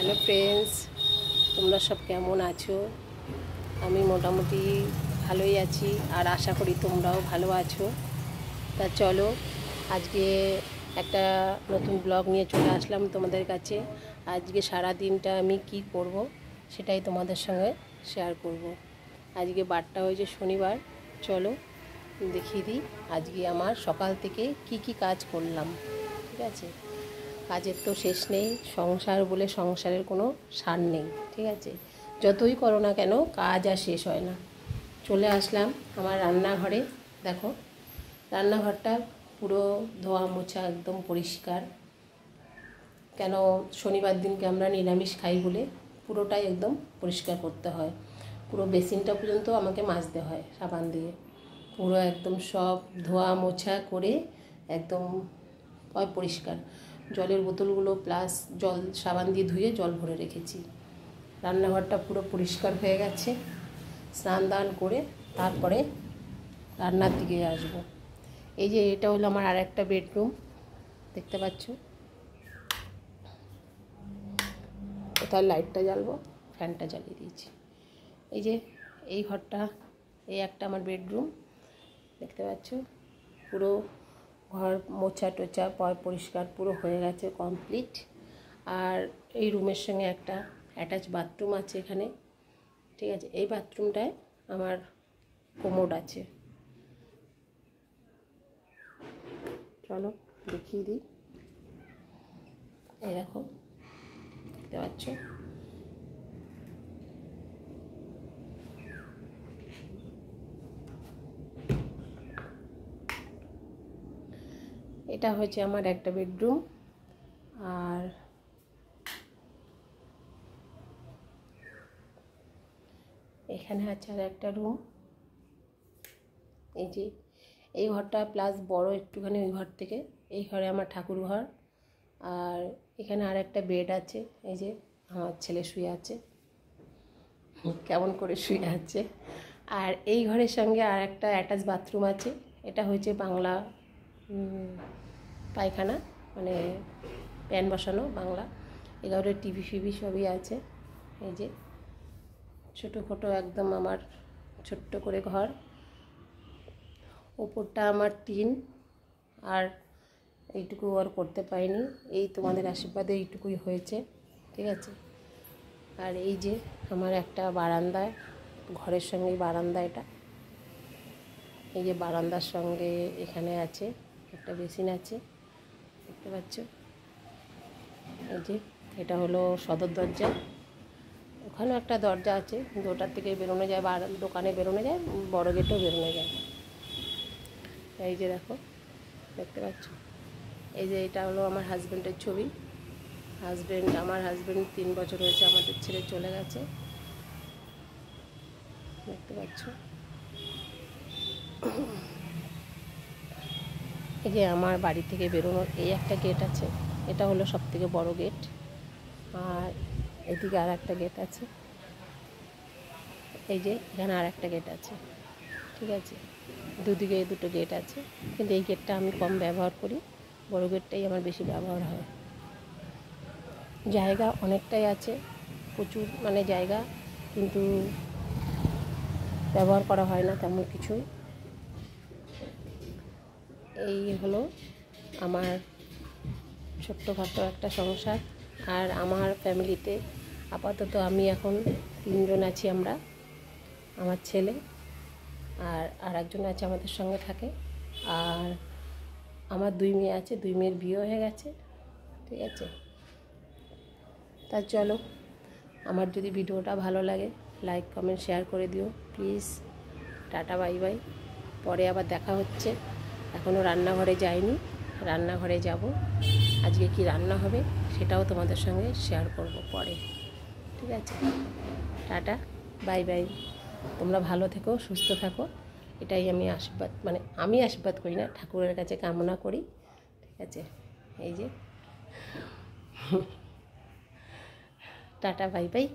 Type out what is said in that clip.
Hello friends, তোমরা সব কেমন আছো? আমি মোটামুটি ভালোই আছি, আর আশা করি তোমরাও ভালো আছো। তা চলো, আজকে একটা নতুন ব্লগ নিয়ে চলে আসলাম তোমাদের কাছে। আজকে সারা দিনটা আমি কি করব সেটাই তোমাদের সঙ্গে শেয়ার করব। আজকে বারটা হয়েছে শনিবার। চলো দেখিয়ে দিই আজকে আমার সকাল থেকে কি কি কাজ করলাম। ঠিক আছে, কাজের তো শেষ নেই, সংসার বলে সংসারের কোনো সার নেই। ঠিক আছে, যতই করো না কেন কাজ আর শেষ হয় না। চলে আসলাম আমার রান্নাঘরে। দেখো, রান্নাঘরটা পুরো ধোয়া মোছা, একদম পরিষ্কার। কেন, শনিবার দিনকে আমরা নিরামিষ খাই বলে পুরোটাই একদম পরিষ্কার করতে হয়। পুরো বেসিনটা পর্যন্ত আমাকে মাজতে হয় সাবান দিয়ে। পুরো একদম সব ধোয়া মোছা করে একদম পরিষ্কার। জলের বোতলগুলো প্লাস জল সাবান দিয়ে ধুয়ে জল ভরে রেখেছি। রান্নাঘরটা পুরো পরিষ্কার হয়ে গেছে। স্নান দান করে তারপরে রান্নার দিকে আসব। এই যে এটা হলো আমার আর একটা বেডরুম, দেখতে পাচ্ছ। কোথায় লাইটটা জ্বালবো, ফ্যানটা জ্বালিয়ে দিয়েছি। এই যে এই ঘরটা, এই একটা আমার বেডরুম, দেখতে পাচ্ছ। পুরো ঘর মোছা টোচা পরিষ্কার পুরো হয়ে গেছে, কমপ্লিট। আর এই রুমের সঙ্গে একটা অ্যাটাচ বাথরুম আছে এখানে। ঠিক আছে, এই বাথরুমটায় আমার কোমোড আছে। চলো দেখিয়ে দিই। এই দেখো, দেখতে পাচ্ছ। এটা হচ্ছে আমার একটা বেডরুম। আর এখানে আছে আর একটা রুম। এই যে এই ঘরটা প্লাস বড় একটুখানি ওই ঘর থেকে। এই ঘরে আমার ঠাকুর ঘর। আর এখানে আর একটা বেড আছে। এই যে আমার ছেলে শুয়ে আছে, কেমন করে শুয়ে আছে। আর এই ঘরের সঙ্গে আর একটা অ্যাটাচ বাথরুম আছে। এটা হচ্ছে বাংলা পায়খানা, মানে প্যান বসানো বাংলা। এই ঘরে টিভি ফিভি সবই আছে। এই যে ছোটোখাটো একদম আমার ছোট্ট করে ঘর। ওপরটা আমার টিন, আর এইটুকু আর করতে পারিনি, এই তোমাদের আশীর্বাদে এইটুকুই হয়েছে। ঠিক আছে। আর এই যে আমার একটা বারান্দা, ঘরের সঙ্গে বারান্দা এটা। এই যে বারান্দার সঙ্গে এখানে আছে একটা বেসিন আছে, দেখতে পাচ্ছ। এই যে এটা হলো সদর দরজা। ওখানেও একটা দরজা আছে, কিন্তু ওটার থেকে বেরোনো যায়, দোকানে বেরোনো যায়, বড় গেটেও বেরোনো যায়। এই যে দেখো, দেখতে পাচ্ছ। এই যে এটা হলো আমার হাজব্যান্ডের ছবি। আমার হাজব্যান্ড 3 বছর হয়েছে আমাদের ছেড়ে চলে গেছে, দেখতে পাচ্ছ। এই যে আমার বাড়ি থেকে বেরোনোর এই একটা গেট আছে, এটা হলো সবথেকে বড় গেট। আর এদিকে আর একটা গেট আছে। এই যে এখানে আর একটা গেট আছে। ঠিক আছে, দুদিকে দুটো গেট আছে, কিন্তু এই গেটটা আমি কম ব্যবহার করি, বড় গেটটাই আমার বেশি ব্যবহার হয়। জায়গা অনেকটাই আছে, প্রচুর মানে জায়গা, কিন্তু ব্যবহার করা হয় না তেমন কিছুই। এই হলো আমার ছোট্টখাটো একটা সংসার। আর আমার ফ্যামিলিতে আপাতত আমি এখন 3 জন আছি আমরা, আমার ছেলে আর একজন আছে আমাদের সঙ্গে থাকে। আর আমার 2 মেয়ে আছে, 2 মেয়ের বিয়ে হয়ে গেছে। ঠিক আছে, তা চলো, আমার যদি ভিডিওটা ভালো লাগে লাইক কমেন্ট শেয়ার করে দিও প্লিজ। টাটা বাই বাই, পরে আবার দেখা হচ্ছে। এখনও রান্নাঘরে যাইনি, রান্নাঘরে যাব। আজকে কি রান্না হবে সেটাও তোমাদের সঙ্গে শেয়ার করব পরে। ঠিক আছে, টাটা বাই বাই। তোমরা ভালো থেকো, সুস্থ থাকো, এটাই আমি আশীর্বাদ, মানে আমি আশীর্বাদ করি না, ঠাকুরের কাছে কামনা করি। ঠিক আছে, এই যে টাটা বাই বাই।